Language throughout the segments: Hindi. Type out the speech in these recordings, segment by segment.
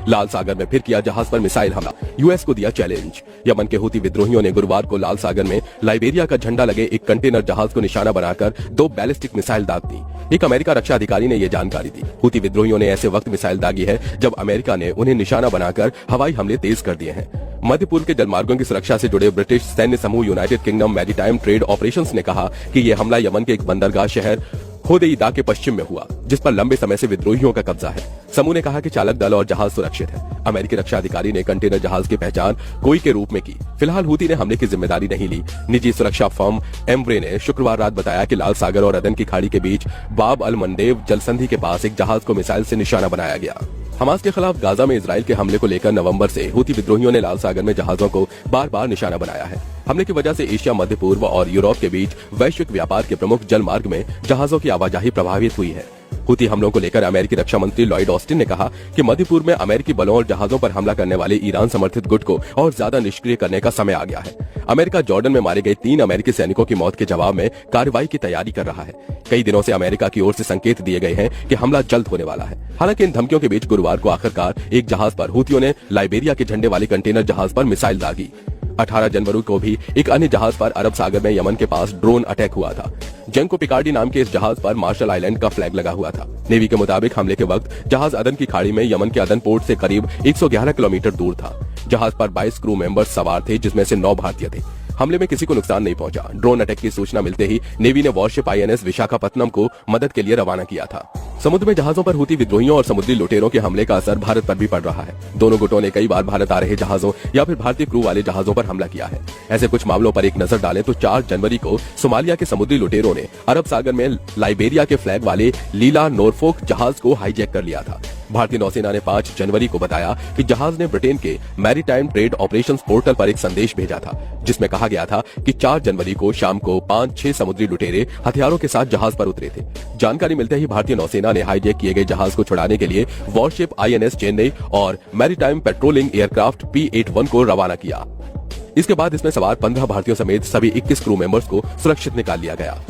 लाल सागर में फिर किया जहाज पर मिसाइल हमला, यूएस को दिया चैलेंज। यमन के हूती विद्रोहियों ने गुरुवार को लाल सागर में लाइबेरिया का झंडा लगे एक कंटेनर जहाज को निशाना बनाकर 2 बैलिस्टिक मिसाइल दाग दी। एक अमेरिका रक्षा अधिकारी ने यह जानकारी दी। हूती विद्रोहियों ने ऐसे वक्त मिसाइल दागी है जब अमेरिका ने उन्हें निशाना बनाकर हवाई हमले तेज कर दिए हैं। मध्य पूर्व के जलमार्गों की सुरक्षा से जुड़े ब्रिटिश सैन्य समूह United kingdom maritime trade operations ने कहा कि यह हमला यमन के एक बंदरगाह शहर होदेइदा के पश्चिम में हुआ, जिस पर लंबे समय से विद्रोहियों का कब्जा है। समूह ने कहा कि चालक दल और जहाज सुरक्षित है। अमेरिकी रक्षा अधिकारी ने कंटेनर जहाज की पहचान कोई के रूप में की। फिलहाल हूती ने हमले की जिम्मेदारी नहीं ली। निजी सुरक्षा फर्म एम्ब्रे ने शुक्रवार रात बताया कि लाल सागर और अदन की खाड़ी के बीच बाब अल मंडेब जलसंधि के पास एक जहाज को मिसाइल से निशाना बनाया गया। हमास के खिलाफ गाजा में इजराइल के हमले को लेकर नवंबर से हूती विद्रोहियों ने लाल सागर में जहाजों को बार बार निशाना बनाया है। हमले की वजह से एशिया, मध्य पूर्व और यूरोप के बीच वैश्विक व्यापार के प्रमुख जल मार्ग में जहाजों की आवाजाही प्रभावित हुई है। हूती हमलों को लेकर अमेरिकी रक्षा मंत्री लॉयड ऑस्टिन ने कहा कि मध्य पूर्व में अमेरिकी बलों और जहाजों पर हमला करने वाले ईरान समर्थित गुट को और ज्यादा निष्क्रिय करने का समय आ गया है। अमेरिका जॉर्डन में मारे गए 3 अमेरिकी सैनिकों की मौत के जवाब में कार्रवाई की तैयारी कर रहा है। कई दिनों से अमेरिका की ओर से संकेत दिए गए हैं कि हमला जल्द होने वाला है। हालांकि इन धमकियों के बीच गुरुवार को आखिरकार एक जहाज पर हूतियों ने लाइबेरिया के झंडे वाले कंटेनर जहाज पर मिसाइल दागी। 18 जनवरी को भी एक अन्य जहाज पर अरब सागर में यमन के पास ड्रोन अटैक हुआ था। जेंको पिकार्डी नाम के इस जहाज पर मार्शल आइलैंड का फ्लैग लगा हुआ था। नेवी के मुताबिक हमले के वक्त जहाज अदन की खाड़ी में यमन के अदन पोर्ट से करीब 111 किलोमीटर दूर था। जहाज पर 22 क्रू मेंबर्स सवार थे, जिसमें से 9 भारतीय थे। हमले में किसी को नुकसान नहीं पहुंचा। ड्रोन अटैक की सूचना मिलते ही नेवी ने वॉरशिप आईएनएस विशाखापत्तनम को मदद के लिए रवाना किया था। समुद्र में जहाजों पर हूती विद्रोहियों और समुद्री लुटेरों के हमले का असर भारत पर भी पड़ रहा है। दोनों गुटों ने कई बार भारत आ रहे जहाजों या फिर भारतीय क्रू वाले जहाजों पर हमला किया है। ऐसे कुछ मामलों पर एक नजर डालें तो 4 जनवरी को सोमालिया के समुद्री लुटेरों ने अरब सागर में लाइबेरिया के फ्लैग वाले लीला नॉरफोक जहाज को हाईजैक कर लिया था। भारतीय नौसेना ने 5 जनवरी को बताया कि जहाज ने ब्रिटेन के मैरीटाइम ट्रेड ऑपरेशंस पोर्टल पर एक संदेश भेजा था, जिसमें कहा गया था कि 4 जनवरी को शाम को 5-6 समुद्री लुटेरे हथियारों के साथ जहाज पर उतरे थे। जानकारी मिलते ही भारतीय नौसेना ने हाईजैक किए गए जहाज को छुड़ाने के लिए वॉरशिप आईएनएस चेन्नई और मैरीटाइम पेट्रोलिंग एयरक्राफ्ट P-81 को रवाना किया। इसके बाद इसमें सवार 15 भारतीयों समेत सभी 21 क्रू मेंबर्स को सुरक्षित निकाल लिया गया।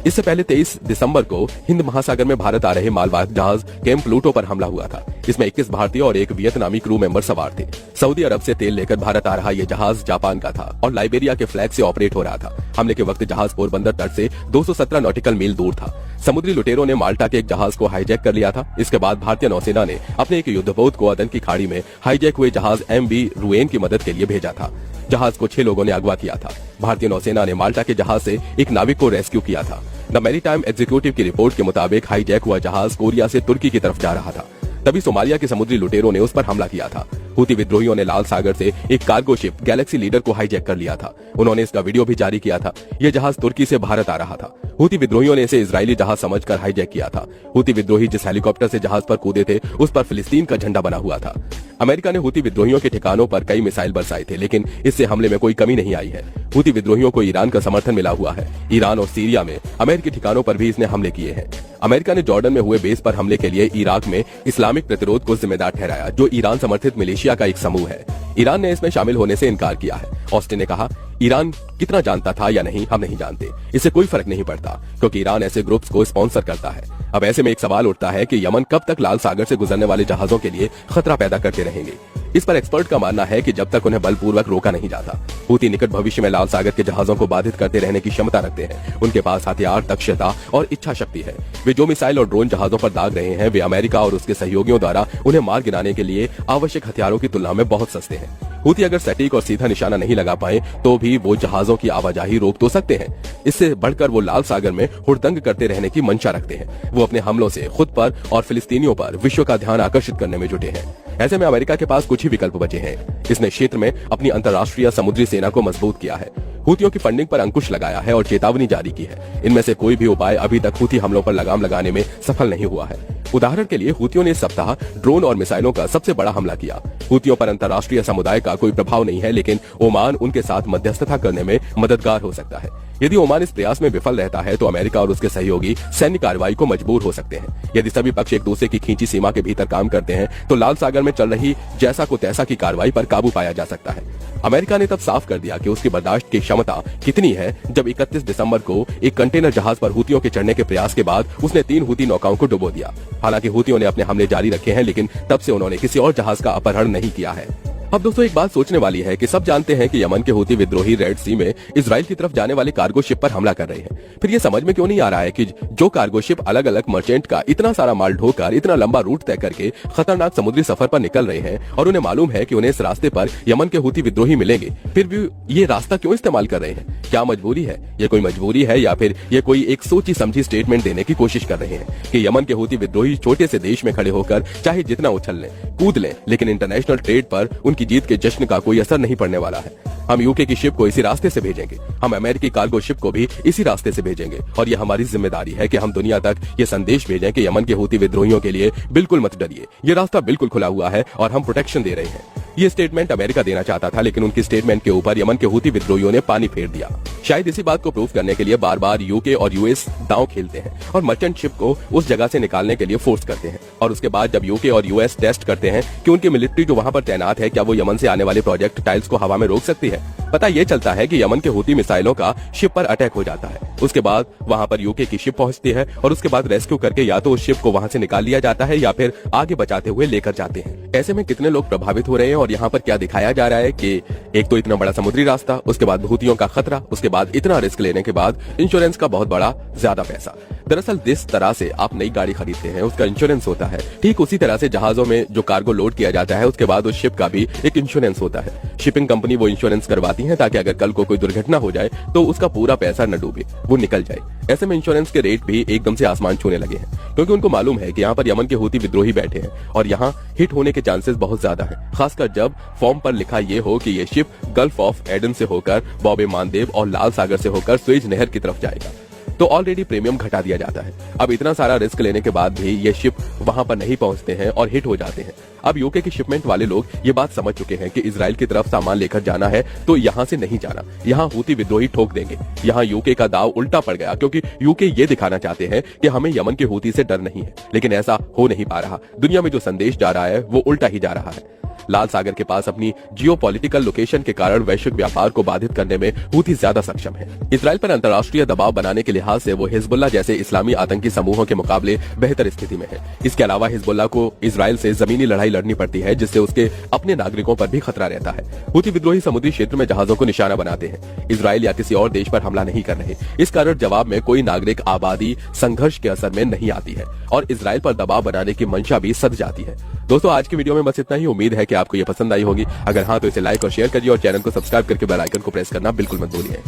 इससे पहले 23 दिसंबर को हिंद महासागर में भारत आ रहे मालवाहक जहाज कैंप प्लूटो पर हमला हुआ था। इसमें 21 भारतीय और एक वियतनामी क्रू मेंबर सवार थे। सऊदी अरब से तेल लेकर भारत आ रहा यह जहाज जापान का था और लाइबेरिया के फ्लैग से ऑपरेट हो रहा था। हमले के वक्त जहाज पोरबंदर तट से 217 नॉटिकल मील दूर था। समुद्री लुटेरों ने माल्टा के एक जहाज को हाईजैक कर लिया था। इसके बाद भारतीय नौसेना ने अपने एक युद्धपोत को अदन की खाड़ी में हाईजैक हुए जहाज MV रुएन की मदद के लिए भेजा था। जहाज को 6 लोगों ने अगवा किया था। भारतीय नौसेना ने माल्टा के जहाज से एक नाविक को रेस्क्यू किया था। द मैरीटाइम एग्जीक्यूटिव की रिपोर्ट के मुताबिक हाईजैक हुआ जहाज कोरिया से तुर्की की तरफ जा रहा था। तभी सोमालिया के समुद्री लुटेरों ने उस पर हमला किया था। हूती विद्रोहियों ने लाल सागर से एक कार्गो शिप गैलेक्सी लीडर को हाईजैक कर लिया था। उन्होंने इसका वीडियो भी जारी किया था। यह जहाज तुर्की से भारत आ रहा था। हूती विद्रोहियों ने इसे इजरायली जहाज समझकर हाईजैक किया था। हूती विद्रोही जिस हेलीकॉप्टर से जहाज पर कूदे थे उस पर फिलिस्तीन का झंडा बना हुआ था। अमेरिका ने हूती विद्रोहियों के ठिकानों पर कई मिसाइल बरसाए थे, लेकिन इससे हमले में कोई कमी नहीं आई है। हूती विद्रोहियों को ईरान का समर्थन मिला हुआ है। ईरान और सीरिया में अमेरिकी ठिकानों पर भी इसने हमले किए हैं। अमेरिका ने जॉर्डन में हुए बेस पर हमले के लिए इराक में इस्लामिक प्रतिरोध को जिम्मेदार ठहराया, जो ईरान समर्थित मिलिशिया का एक समूह है। ईरान ने इसमें शामिल होने से इनकार किया है। ऑस्टिन ने कहा, ईरान कितना जानता था या नहीं हम नहीं जानते, इससे कोई फर्क नहीं पड़ता क्योंकि ईरान ऐसे ग्रुप्स को स्पॉन्सर करता है। अब ऐसे में एक सवाल उठता है कि यमन कब तक लाल सागर से गुजरने वाले जहाजों के लिए खतरा पैदा करते रहेंगे। इस पर एक्सपर्ट का मानना है कि जब तक उन्हें बलपूर्वक रोका नहीं जाता। हूती निकट भविष्य में लाल सागर के जहाजों को बाधित करते रहने की क्षमता रखते हैं। उनके पास हथियार, दक्षता और इच्छा शक्ति है। वे जो मिसाइल और ड्रोन जहाजों पर दाग रहे हैं, वे अमेरिका और उसके सहयोगियों द्वारा उन्हें मार गिराने के लिए आवश्यक हथियारों की तुलना में बहुत सस्ते हैं। हूती अगर सटीक और सीधा निशाना नहीं लगा पाए तो भी वो जहाजों की आवाजाही रोक तो सकते हैं। इससे बढ़कर वो लाल सागर में हुड़दंग करते रहने की मंशा रखते हैं। वो अपने हमलों से खुद पर और फिलिस्तीनियों पर विश्व का ध्यान आकर्षित करने में जुटे हैं। ऐसे में अमेरिका के पास कुछ ही विकल्प बचे हैं। इसने क्षेत्र में अपनी अंतर्राष्ट्रीय समुद्री सेना को मजबूत किया है, हूतियों की फंडिंग पर अंकुश लगाया है और चेतावनी जारी की है। इनमें से कोई भी उपाय अभी तक हूती हमलों पर लगाम लगाने में सफल नहीं हुआ है। उदाहरण के लिए हूतियों ने इस सप्ताह ड्रोन और मिसाइलों का सबसे बड़ा हमला किया। हूतियों पर अंतर्राष्ट्रीय समुदाय का कोई प्रभाव नहीं है, लेकिन ओमान उनके साथ मध्यस्थता करने में मददगार हो सकता है। यदि ओमान इस प्रयास में विफल रहता है तो अमेरिका और उसके सहयोगी सैन्य कार्रवाई को मजबूर हो सकते हैं। यदि सभी पक्ष एक दूसरे की खींची सीमा के भीतर काम करते हैं तो लाल सागर में चल रही जैसा को तैसा की कार्रवाई पर काबू पाया जा सकता है। अमेरिका ने तब साफ कर दिया कि उसकी बर्दाश्त की क्षमता कितनी है जब 31 दिसंबर को एक कंटेनर जहाज पर हूतियों के चढ़ने के प्रयास के बाद उसने 3 हूती नौकाओं को डुबो दिया। हालांकि हूतियों ने अपने हमले जारी रखे हैं, लेकिन तब से उन्होंने किसी और जहाज का अपहरण नहीं किया है। अब दोस्तों एक बात सोचने वाली है कि सब जानते हैं कि यमन के हूती विद्रोही रेड सी में इजराइल की तरफ जाने वाले कार्गो शिप पर हमला कर रहे हैं। फिर ये समझ में क्यों नहीं आ रहा है कि जो कार्गो शिप अलग अलग मर्चेंट का इतना सारा माल ढोकर इतना लंबा रूट तय करके खतरनाक समुद्री सफर पर निकल रहे हैं और उन्हें मालूम है कि उन्हें इस रास्ते पर यमन के हूती विद्रोही मिलेंगे, फिर भी ये रास्ता क्यों इस्तेमाल कर रहे हैं? क्या मजबूरी है? ये कोई मजबूरी है या फिर ये कोई एक सोची समझी स्टेटमेंट देने की कोशिश कर रहे हैं कि यमन के हूती विद्रोही छोटे से देश में खड़े होकर चाहे जितना उछल लें कूद लें, लेकिन इंटरनेशनल ट्रेड पर उनकी जीत के जश्न का कोई असर नहीं पड़ने वाला है। हम यूके की शिप को इसी रास्ते से भेजेंगे, हम अमेरिकी कार्गो शिप को भी इसी रास्ते से भेजेंगे और ये हमारी जिम्मेदारी है कि हम दुनिया तक ये संदेश भेजें कि यमन के हूती विद्रोहियों के लिए बिल्कुल मत डरिए, ये रास्ता बिल्कुल खुला हुआ है और हम प्रोटेक्शन दे रहे हैं। ये स्टेटमेंट अमेरिका देना चाहता था, लेकिन उनकी स्टेटमेंट के ऊपर यमन के हूती विद्रोहियों ने पानी फेर दिया। शायद इसी बात को प्रूव करने के लिए बार बार यूके और यूएस दांव खेलते हैं और मर्चेंट शिप को उस जगह से निकालने के लिए फोर्स करते हैं। और उसके बाद जब यूके और यूएस टेस्ट करते हैं कि उनकी मिलिट्री जो वहां पर तैनात है क्या वो यमन से आने वाले प्रोजेक्टाइल्स को हवा में रोक सकती है, पता ये चलता है कि यमन के हूती मिसाइलों का शिप पर अटैक हो जाता है। उसके बाद वहां पर यूके की शिप पहुंचती है और उसके बाद रेस्क्यू करके या तो उस शिप को वहां से निकाल लिया जाता है या फिर आगे बचाते हुए लेकर जाते हैं। ऐसे में कितने लोग प्रभावित हो रहे हैं और यहाँ पर क्या दिखाया जा रहा है कि एक तो इतना बड़ा समुद्री रास्ता, उसके बाद हूतियों का खतरा, उसके बाद इतना रिस्क लेने के बाद इंश्योरेंस का बहुत बड़ा ज्यादा पैसा। दरअसल जिस तरह से आप नई गाड़ी खरीदते हैं उसका इंश्योरेंस होता है, ठीक उसी तरह से जहाजों में जो कार्गो लोड किया जाता है उसके बाद उस शिप का भी एक इंश्योरेंस होता है। शिपिंग कंपनी वो इंश्योरेंस करवाती है ताकि अगर कल को कोई दुर्घटना हो जाए तो उसका पूरा पैसा न डूबे, वो निकल जाए। ऐसे में इंश्योरेंस के रेट भी एकदम से आसमान छूने लगे हैं, क्योंकि उनको मालूम है कि यहाँ पर यमन के हूती विद्रोही बैठे हैं और यहाँ हिट होने के चांसेस बहुत ज्यादा हैं, खासकर जब फॉर्म पर लिखा ये हो कि ये शिप गल्फ ऑफ एडन से होकर बॉबे मानदेव और लाल सागर से होकर स्वेज नहर की तरफ जाएगा, तो ऑलरेडी प्रीमियम घटा दिया जाता है। अब इतना सारा रिस्क लेने के बाद भी ये शिप वहां पर नहीं पहुंचते हैं और हिट हो जाते हैं। अब यूके की शिपमेंट वाले लोग ये बात समझ चुके हैं कि इजराइल की तरफ सामान लेकर जाना है तो यहाँ से नहीं जाना, यहाँ हूती विद्रोही ठोक देंगे। यहाँ यूके का दाव उल्टा पड़ गया, क्योंकि यूके ये दिखाना चाहते हैं कि हमें यमन के हूती से डर नहीं है, लेकिन ऐसा हो नहीं पा रहा। दुनिया में जो संदेश जा रहा है वो उल्टा ही जा रहा है। लाल सागर के पास अपनी जियोपॉलिटिकल लोकेशन के कारण वैश्विक व्यापार को बाधित करने में हूती ज्यादा सक्षम है। इजराइल पर अंतर्राष्ट्रीय दबाव बनाने के लिहाज से वो हिजबुल्लाह जैसे इस्लामी आतंकी समूहों के मुकाबले बेहतर स्थिति में है। इसके अलावा हिजबुल्लाह को इजराइल से जमीनी लड़ाई लड़नी पड़ती है, जिससे उसके अपने नागरिकों पर भी खतरा रहता है। हूती विद्रोही समुद्री क्षेत्र में जहाजों को निशाना बनाते हैं, इजराइल या किसी और देश पर हमला नहीं कर रहे। इस कारण जवाब में कोई नागरिक आबादी संघर्ष के असर में नहीं आती है और इजराइल पर दबाव बनाने की मंशा भी सध जाती है। दोस्तों आज की वीडियो में बस इतना ही। उम्मीद है कि आपको ये पसंद आई होगी। अगर हाँ तो इसे लाइक और शेयर करिए और चैनल को सब्सक्राइब करके बेल आइकन को प्रेस करना बिल्कुल मत भूलिए।